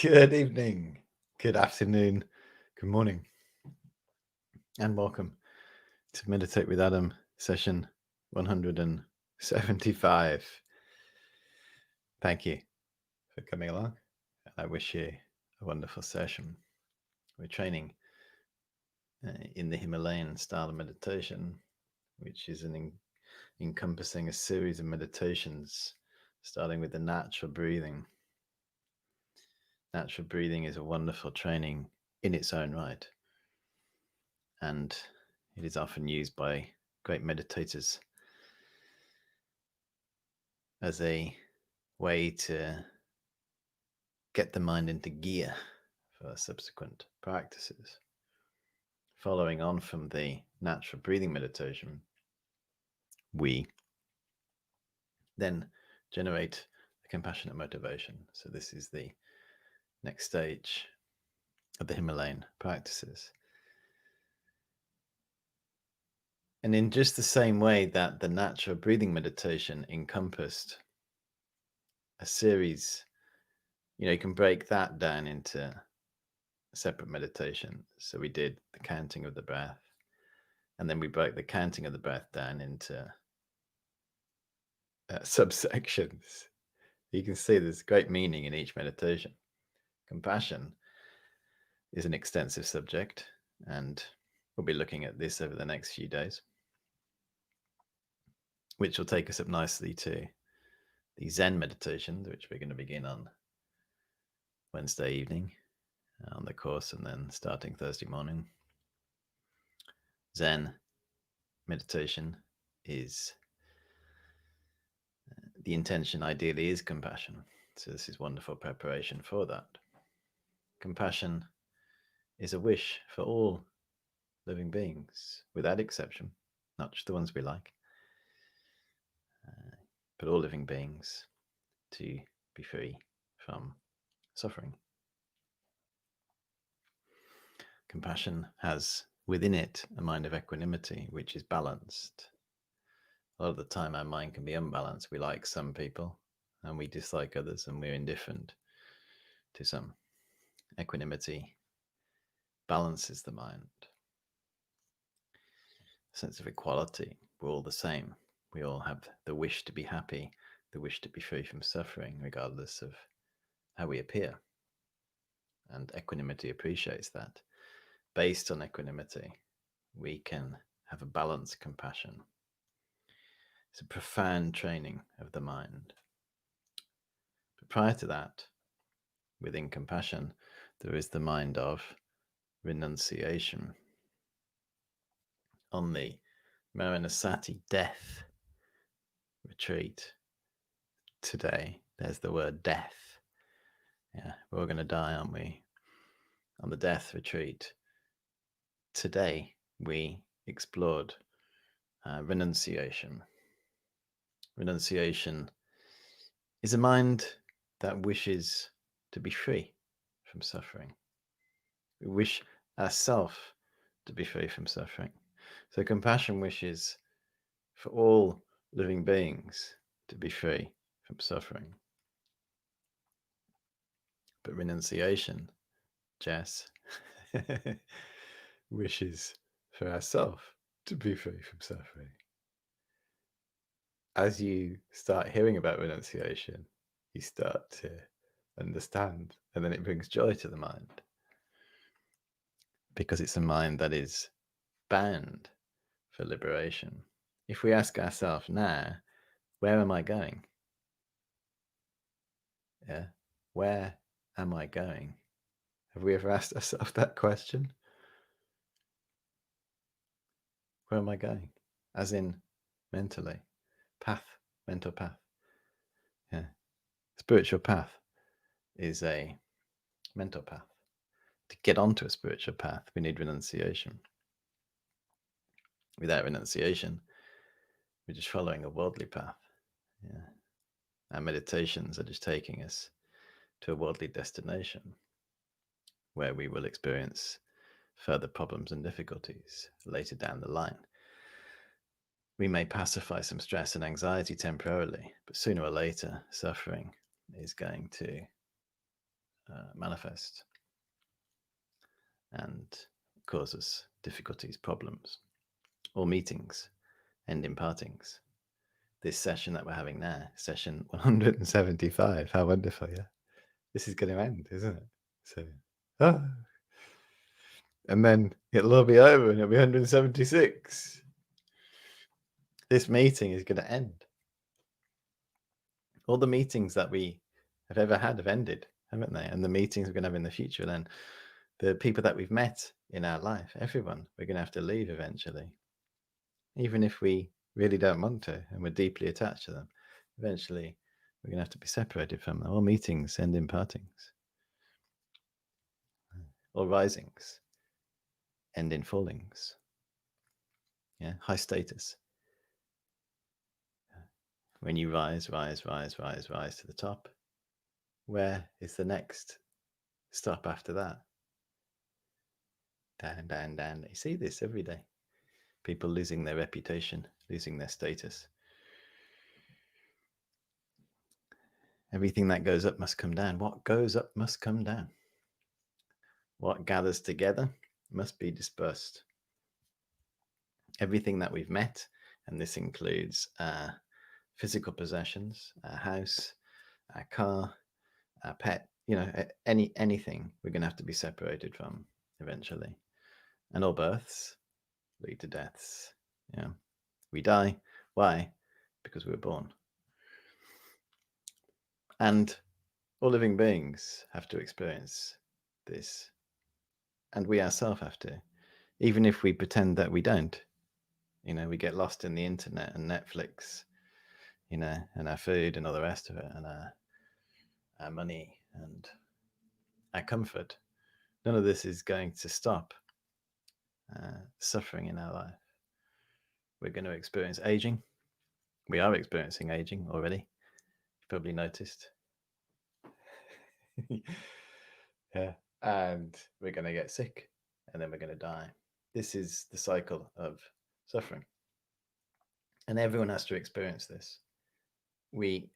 Good evening, good afternoon, good morning, and welcome to Meditate with Adam session 175. Thank you for coming along, and I wish you a wonderful session. We're training in the Himalayan style of meditation, which is encompassing a series of meditations, starting with the natural breathing. Natural breathing is a wonderful training in its own right, and it is often used by great meditators as a way to get the mind into gear for subsequent practices. Following on from the natural breathing meditation, we then generate a compassionate motivation. So this is the next stage of the Himalayan practices. And in just the same way that the natural breathing meditation encompassed a series, you can break that down into separate meditation. So we did the counting of the breath, and then we broke the counting of the breath down into subsections. You can see there's great meaning in each meditation. Compassion is an extensive subject, and we'll be looking at this over the next few days, which will take us up nicely to the Zen meditations, which we're going to begin on Wednesday evening on the course, and then starting Thursday morning. Zen meditation is the intention ideally is compassion. So this is wonderful preparation for that. Compassion is a wish for all living beings, without exception, not just the ones we like, but all living beings to be free from suffering. Compassion has within it a mind of equanimity, which is balanced. A lot of the time our mind can be unbalanced. We like some people and we dislike others, and we're indifferent to some. Equanimity balances the mind. A sense of equality. We're all the same. We all have the wish to be happy, the wish to be free from suffering, regardless of how we appear. And equanimity appreciates that. Based on equanimity, we can have a balanced compassion. It's a profound training of the mind. But prior to that, within compassion, there is the mind of renunciation. On the Maranasati death retreat today, there's the word death. Yeah, we're all going to die, aren't we? On the death retreat today, we explored renunciation. Renunciation is a mind that wishes to be free from suffering. We wish ourselves to be free from suffering. So compassion wishes for all living beings to be free from suffering. But renunciation, Jess, wishes for ourselves to be free from suffering. As you start hearing about renunciation, you start to understand, and then it brings joy to the mind, because it's a mind that is bound for liberation. If we ask ourselves now, where am I going? Yeah, where am I going? Have we ever asked ourselves that question? Where am I going? As in mentally. Path, mental path. Yeah. Spiritual path is a mental path. To get onto a spiritual path, we need renunciation. Without renunciation, we're just following a worldly path. Yeah. Our meditations are just taking us to a worldly destination where we will experience further problems and difficulties later down the line. We may pacify some stress and anxiety temporarily, but sooner or later, suffering is going to manifest and cause us difficulties, problems. All meetings end in partings. This session that we're having now, session 175, how wonderful, yeah? This is going to end, isn't it? So, and then it'll all be over and it'll be 176. This meeting is going to end. All the meetings that we have ever had have ended, haven't they? And the meetings we're going to have in the future, then the people that we've met in our life, everyone, we're going to have to leave eventually. Even if we really don't want to and we're deeply attached to them, eventually we're going to have to be separated from them. All meetings end in partings. All risings end in fallings. Yeah, high status. When you rise to the top, where is the next stop after that? Down. You see this every day. People losing their reputation, losing their status. Everything that goes up must come down. What goes up must come down. What gathers together must be dispersed. Everything that we've met, and this includes our physical possessions, our house, our car, our pet, anything we're going to have to be separated from eventually. And all births lead to deaths. Yeah. We die. Why? Because we were born. And all living beings have to experience this. And we ourselves have to. Even if we pretend that we don't. We get lost in the internet and Netflix, and our food and all the rest of it, and our money and our comfort. None of this is going to stop suffering in our life. We're going to experience aging. We are experiencing aging already. You've probably noticed. Yeah. And we're going to get sick, and then we're going to die. This is the cycle of suffering. And everyone has to experience this. We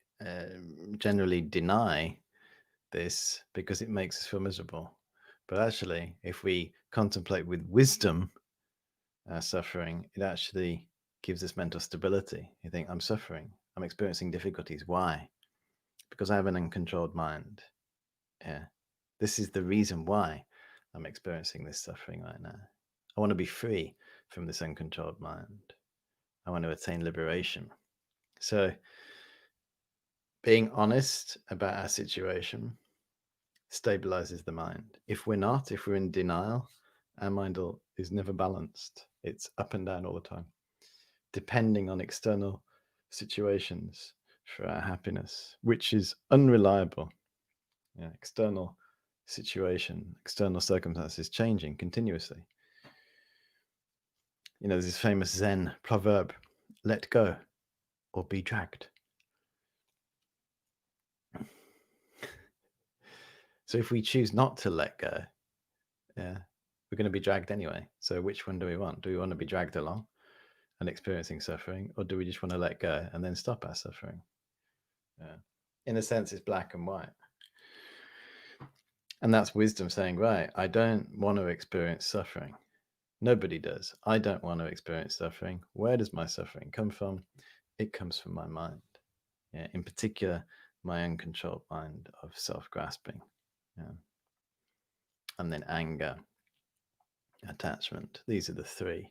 generally deny this because it makes us feel miserable. But actually, if we contemplate with wisdom our suffering, it actually gives us mental stability. You think, I'm suffering, I'm experiencing difficulties. Why? Because I have an uncontrolled mind. Yeah. This is the reason why I'm experiencing this suffering right now. I want to be free from this uncontrolled mind. I want to attain liberation. So, being honest about our situation stabilizes the mind. If we're in denial, our mind is never balanced. It's up and down all the time, depending on external situations for our happiness, which is unreliable. External situation, external circumstances changing continuously. There's this famous Zen proverb, let go or be dragged. So if we choose not to let go, we're going to be dragged anyway. So which one do we want? Do we want to be dragged along and experiencing suffering, or do we just want to let go and then stop our suffering? In a sense, it's black and white. And that's wisdom saying, right, I don't want to experience suffering. Nobody does. I don't want to experience suffering. Where does my suffering come from? It comes from my mind. In particular, my uncontrolled mind of self-grasping. And then anger, attachment. These are the three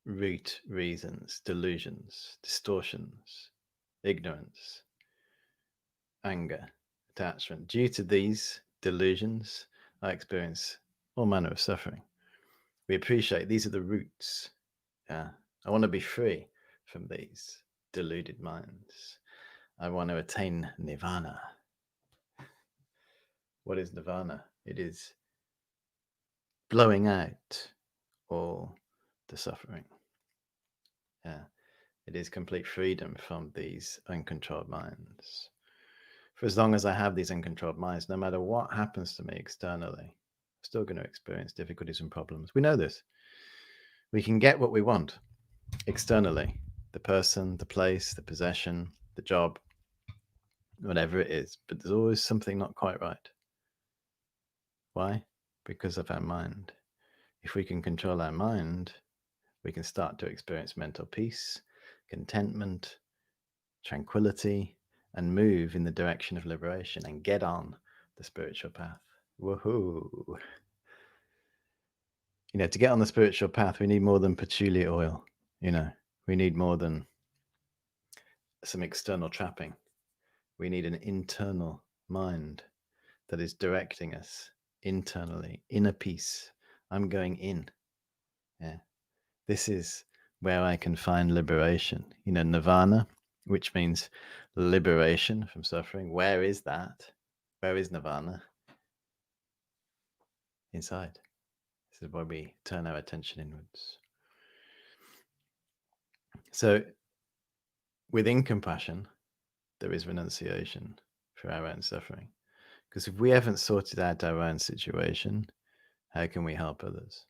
root reasons: delusions, distortions, ignorance, anger, attachment. Due to these delusions, I experience all manner of suffering. We appreciate these are the roots. I want to be free from these deluded minds. I want to attain Nirvana. What is Nirvana? It is blowing out all the suffering. It is complete freedom from these uncontrolled minds. For as long as I have these uncontrolled minds, no matter what happens to me externally, I'm still going to experience difficulties and problems. We know this. We can get what we want externally: the person, the place, the possession, the job, whatever it is. But there's always something not quite right. Why? Because of our mind. If we can control our mind, we can start to experience mental peace, contentment, tranquility, and move in the direction of liberation and get on the spiritual path. Woohoo! To get on the spiritual path, we need more than patchouli oil. We need more than some external trapping. We need an internal mind that is directing us internally, inner peace. I'm going in. This is where I can find liberation. Nirvana, which means liberation from suffering. Where is that? Where is Nirvana? Inside. This is where we turn our attention inwards. So, within compassion, there is renunciation for our own suffering. Because if we haven't sorted out our own situation, how can we help others?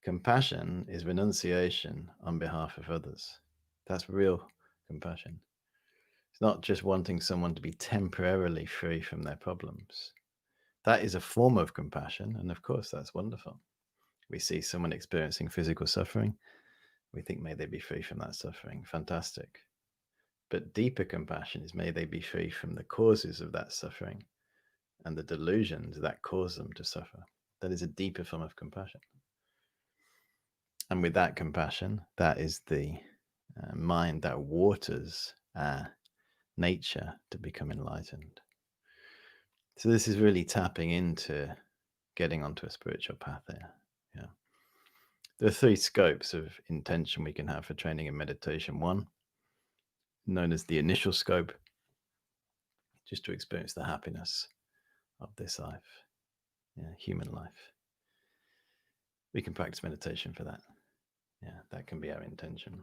Compassion is renunciation on behalf of others. That's real compassion. It's not just wanting someone to be temporarily free from their problems. That is a form of compassion, and of course, that's wonderful. We see someone experiencing physical suffering. We think, may they be free from that suffering. Fantastic. But deeper compassion is, may they be free from the causes of that suffering and the delusions that cause them to suffer. That is a deeper form of compassion. And with that compassion, that is the mind that waters our nature to become enlightened. So this is really tapping into getting onto a spiritual path there. Yeah. There are three scopes of intention we can have for training in meditation. One, known as the initial scope, just to experience the happiness of this life, human life. We can practice meditation for that. Yeah, that can be our intention.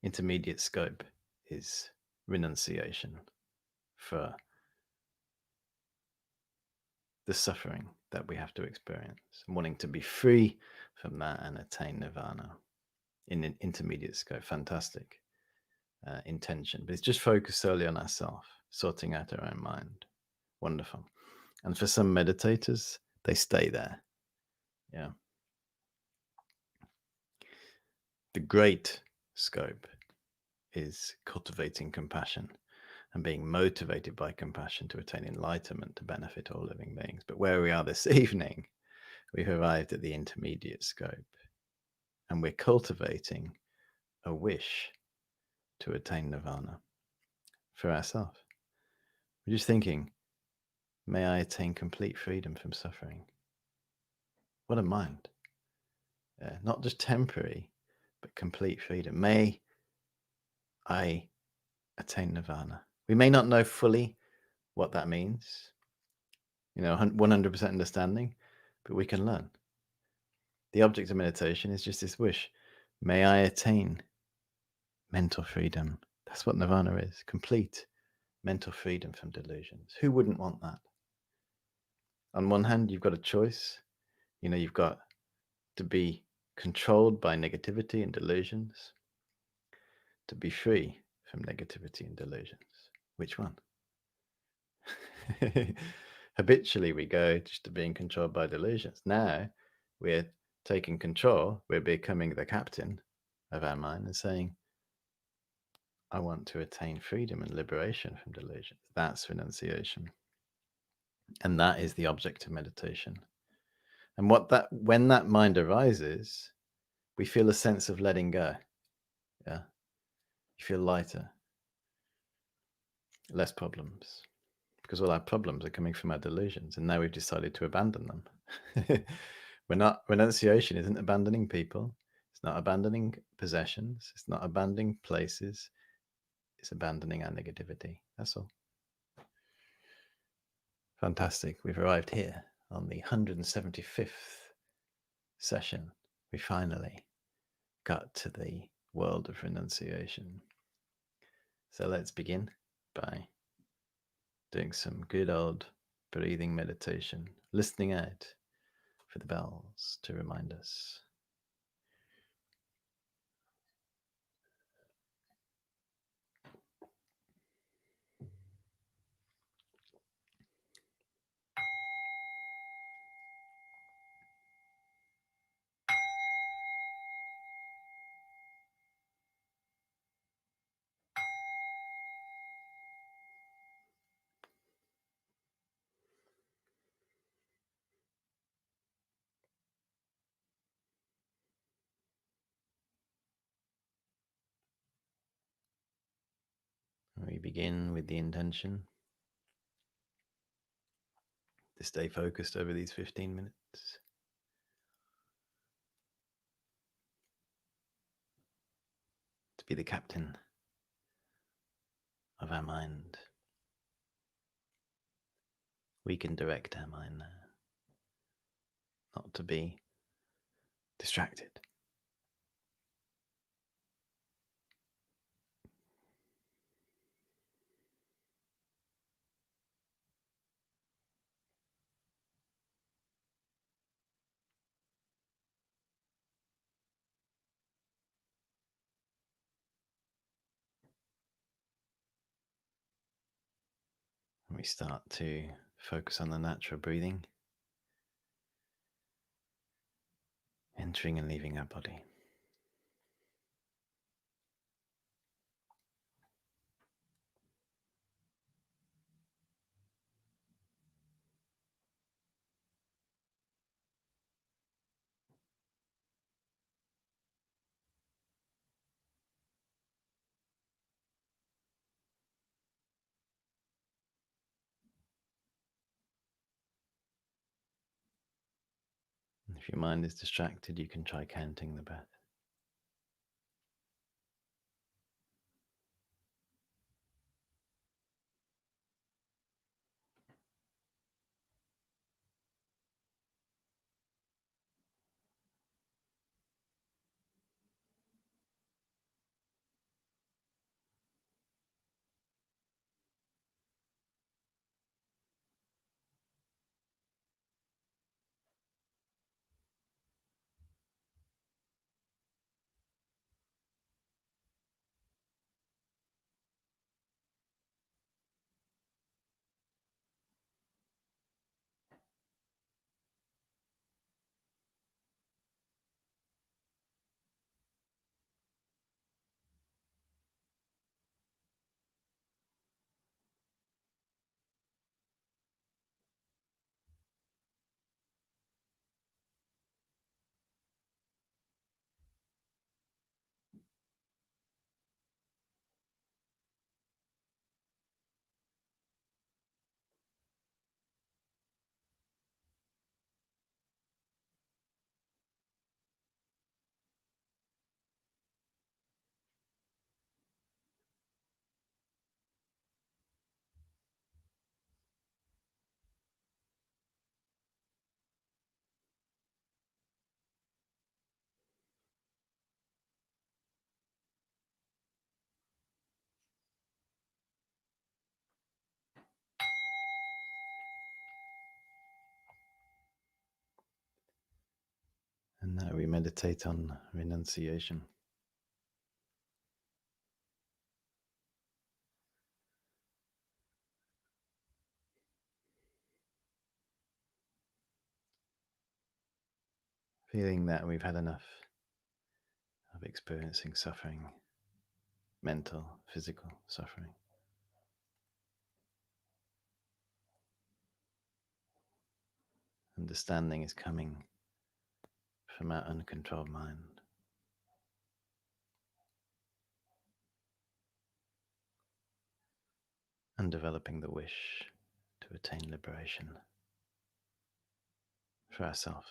Intermediate scope is renunciation for the suffering that we have to experience, wanting to be free from that and attain nirvana. In an intermediate scope, fantastic intention, but it's just focused solely on ourselves, sorting out our own mind. Wonderful. And for some meditators, they stay there. Yeah. The great scope is cultivating compassion and being motivated by compassion to attain enlightenment to benefit all living beings. But where we are this evening, we've arrived at the intermediate scope, and we're cultivating a wish to attain nirvana for ourselves. We're just thinking, may I attain complete freedom from suffering? What a mind. Not just temporary, but complete freedom. May I attain nirvana. We may not know fully what that means, 100% understanding, but we can learn. The object of meditation is just this wish. May I attain mental freedom. That's what nirvana is, complete mental freedom from delusions. Who wouldn't want that? On one hand, you've got a choice. You've got to be controlled by negativity and delusions, to be free from negativity and delusions. Which one? Habitually, we go just to being controlled by delusions. Now we're taking control. We're becoming the captain of our mind and saying, I want to attain freedom and liberation from delusions. That's renunciation. And that is the object of meditation. And when that mind arises, we feel a sense of letting go. Yeah. You feel lighter, less problems, because all our problems are coming from our delusions, and now we've decided to abandon them. Renunciation isn't abandoning people. It's not abandoning possessions. It's not abandoning places. It's abandoning our negativity. That's all. Fantastic. We've arrived here on the 175th session. We finally got to the world of renunciation. So let's begin by doing some good old breathing meditation, listening out for the bells to remind us. We begin with the intention to stay focused over these 15 minutes. To be the captain of our mind. We can direct our mind now, not to be distracted. We start to focus on the natural breathing, entering and leaving our body. If your mind is distracted, you can try counting the breath. And now we meditate on renunciation. Feeling that we've had enough of experiencing suffering, mental, physical suffering. Understanding is coming from our uncontrolled mind. And developing the wish to attain liberation for ourselves,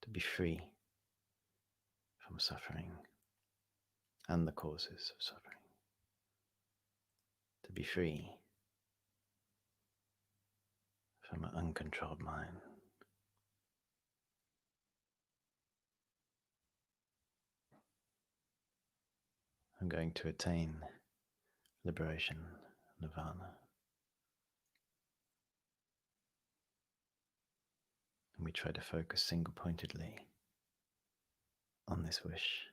to be free from suffering and the causes of suffering, to be free from an uncontrolled mind. I'm going to attain liberation, Nirvana. And we try to focus single-pointedly on this wish.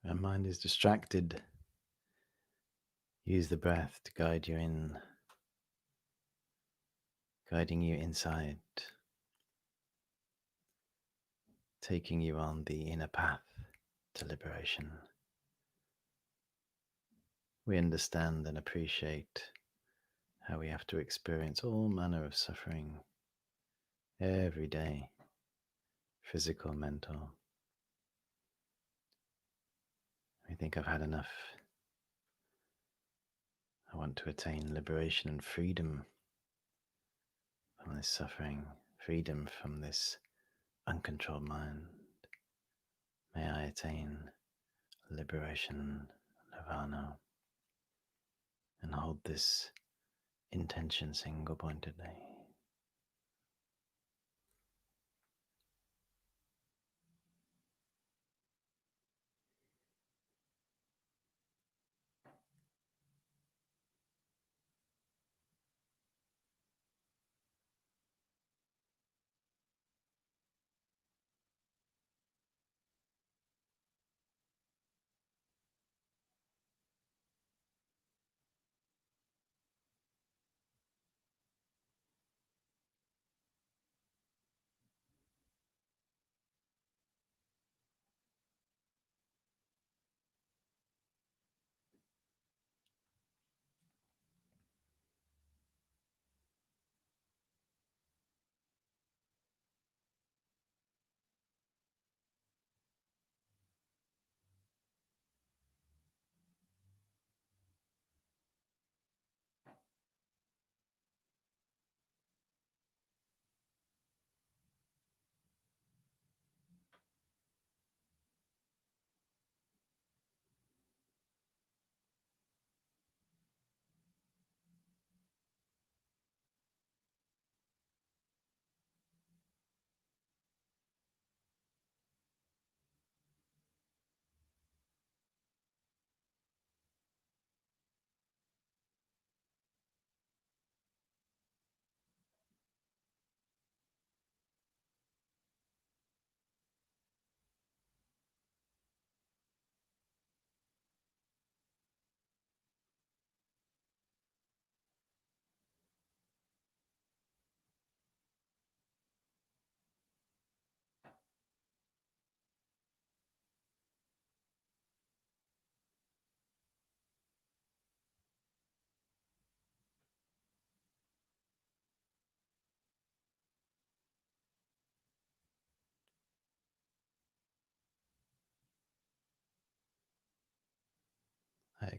Our mind is distracted. Use the breath to guide you in, guiding you inside, taking you on the inner path to liberation. We understand and appreciate how we have to experience all manner of suffering every day, physical, mental. We think I've had enough. I want to attain liberation and freedom from this suffering, freedom from this uncontrolled mind. May I attain liberation, Nirvana, and hold this intention single-pointedly.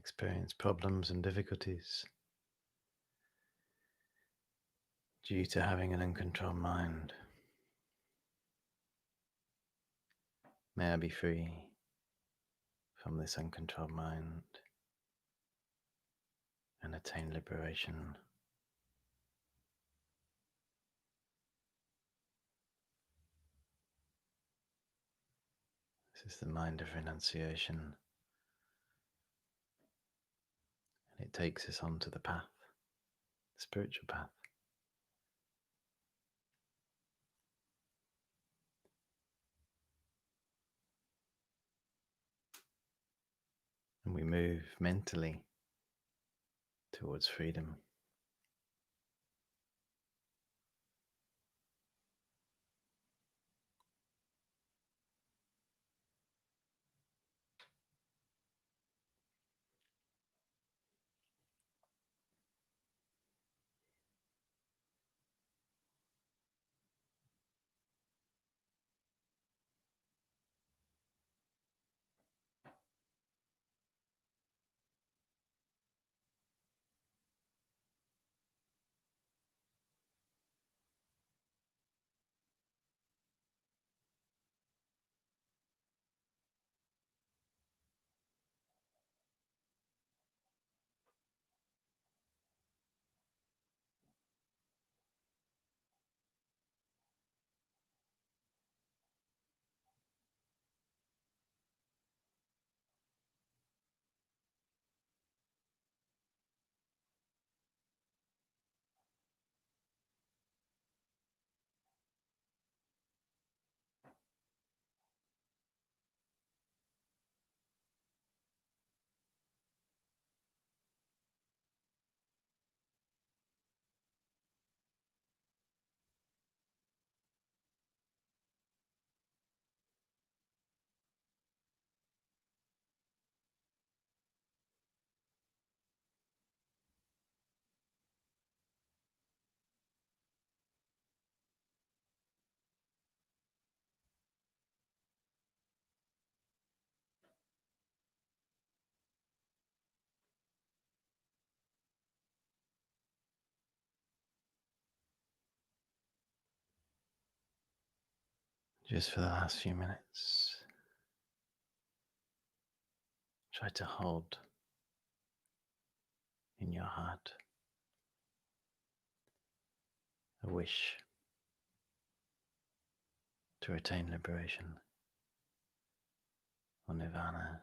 experience problems and difficulties due to having an uncontrolled mind. May I be free from this uncontrolled mind and attain liberation. This is the mind of renunciation, and it takes us onto the path, the spiritual path. And we move mentally towards freedom. Just for the last few minutes, try to hold in your heart a wish to attain liberation or Nirvana,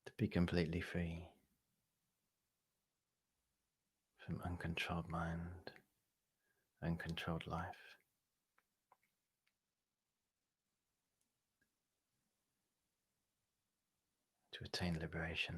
to be completely free from uncontrolled mind, uncontrolled life, to attain liberation.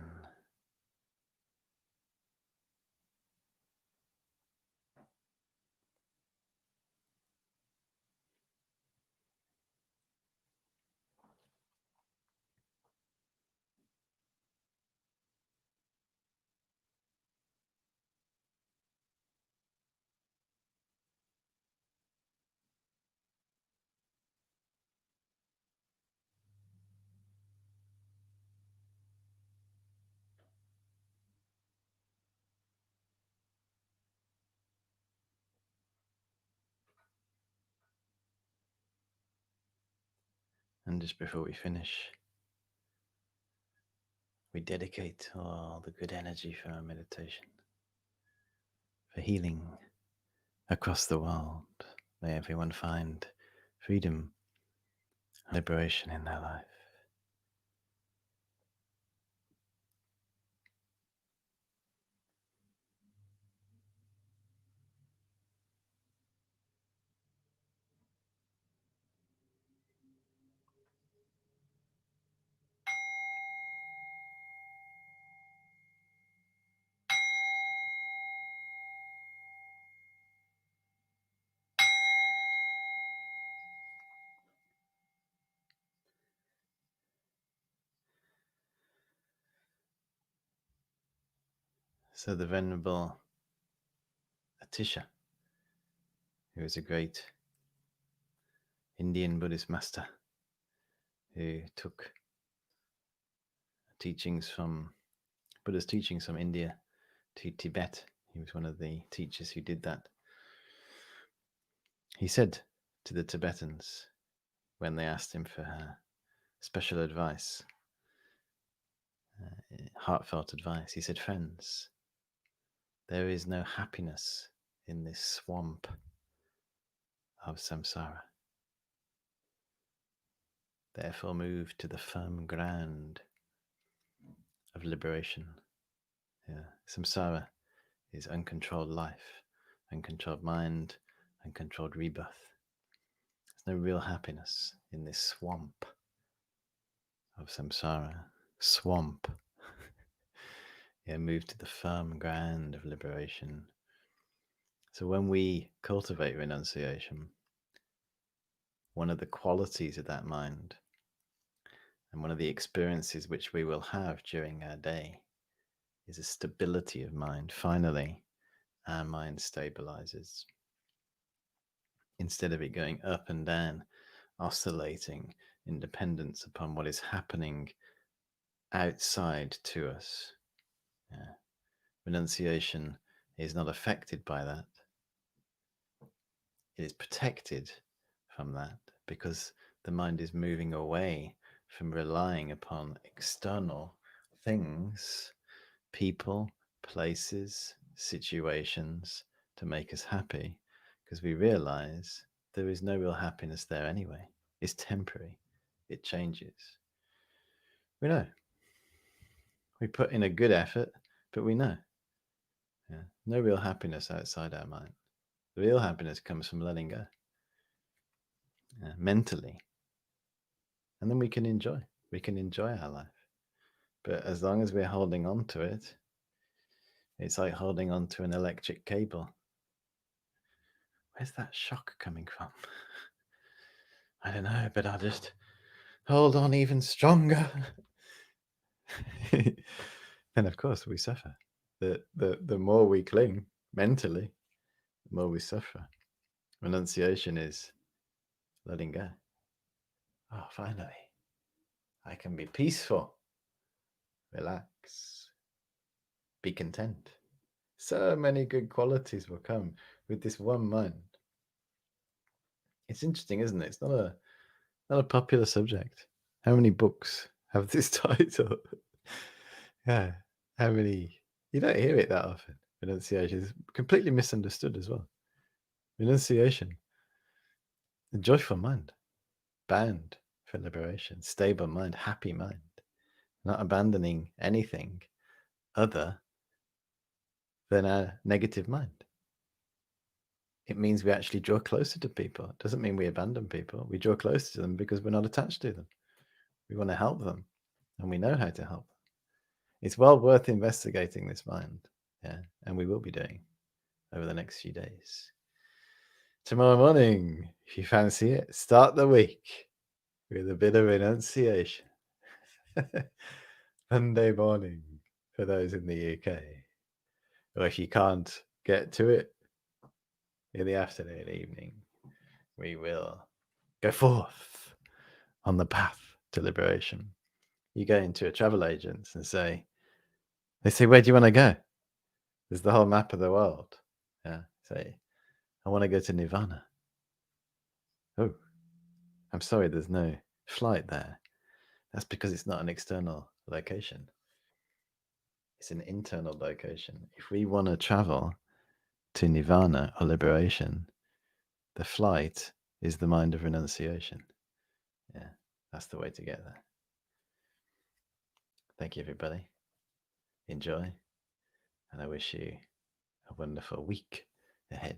And just before we finish, we dedicate all the good energy for our meditation, for healing across the world. May everyone find freedom, liberation in their life. So the Venerable Atisha, who is a great Indian Buddhist master who took teachings from Buddha's teachings from India to Tibet. He was one of the teachers who did that. He said to the Tibetans when they asked him for special advice, heartfelt advice, he said, "Friends, there is no happiness in this swamp of samsara. Therefore move to the firm ground of liberation." Yeah. Samsara is uncontrolled life, uncontrolled mind, uncontrolled rebirth. There's no real happiness in this swamp of samsara. Swamp. Yeah, move to the firm ground of liberation. So when we cultivate renunciation, one of the qualities of that mind and one of the experiences which we will have during our day is a stability of mind. Finally, our mind stabilizes. Instead of it going up and down, oscillating in dependence upon what is happening outside to us. Yeah. Renunciation is not affected by that. It is protected from that because the mind is moving away from relying upon external things, people, places, situations to make us happy, because we realize there is no real happiness there anyway. It's temporary. It changes. We know. We put in a good effort, but we know. Yeah. No real happiness outside our mind. The real happiness comes from letting go. Mentally. And then we can enjoy our life. But as long as we're holding on to it, it's like holding on to an electric cable. Where's that shock coming from? I don't know, but I'll just hold on even stronger. And of course we suffer. The more we cling mentally, the more we suffer. Renunciation is letting go. Oh, finally, I can be peaceful, relax, be content. So many good qualities will come with this one mind. It's interesting, isn't it? It's not a popular subject. How many books have this title? Yeah. How many? You don't hear it that often. Renunciation is completely misunderstood as well. Renunciation, a joyful mind, bound for liberation, stable mind, happy mind, not abandoning anything other than a negative mind. It means we actually draw closer to people. It doesn't mean we abandon people. We draw closer to them because we're not attached to them. We want to help them, and we know how to help them. It's well worth investigating this mind, yeah, and we will be doing over the next few days. Tomorrow morning, if you fancy it, start the week with a bit of renunciation. Monday morning for those in the UK. Or if you can't get to it in the afternoon, evening, we will go forth on the path to liberation. You go into a travel agent and they say, where do you want to go? There's the whole map of the world. Yeah. Say, I want to go to Nirvana. Oh, I'm sorry, there's no flight there. That's because it's not an external location. It's an internal location. If we want to travel to Nirvana or liberation, the flight is the mind of renunciation. Yeah, that's the way to get there. Thank you, everybody. Enjoy. And I wish you a wonderful week ahead.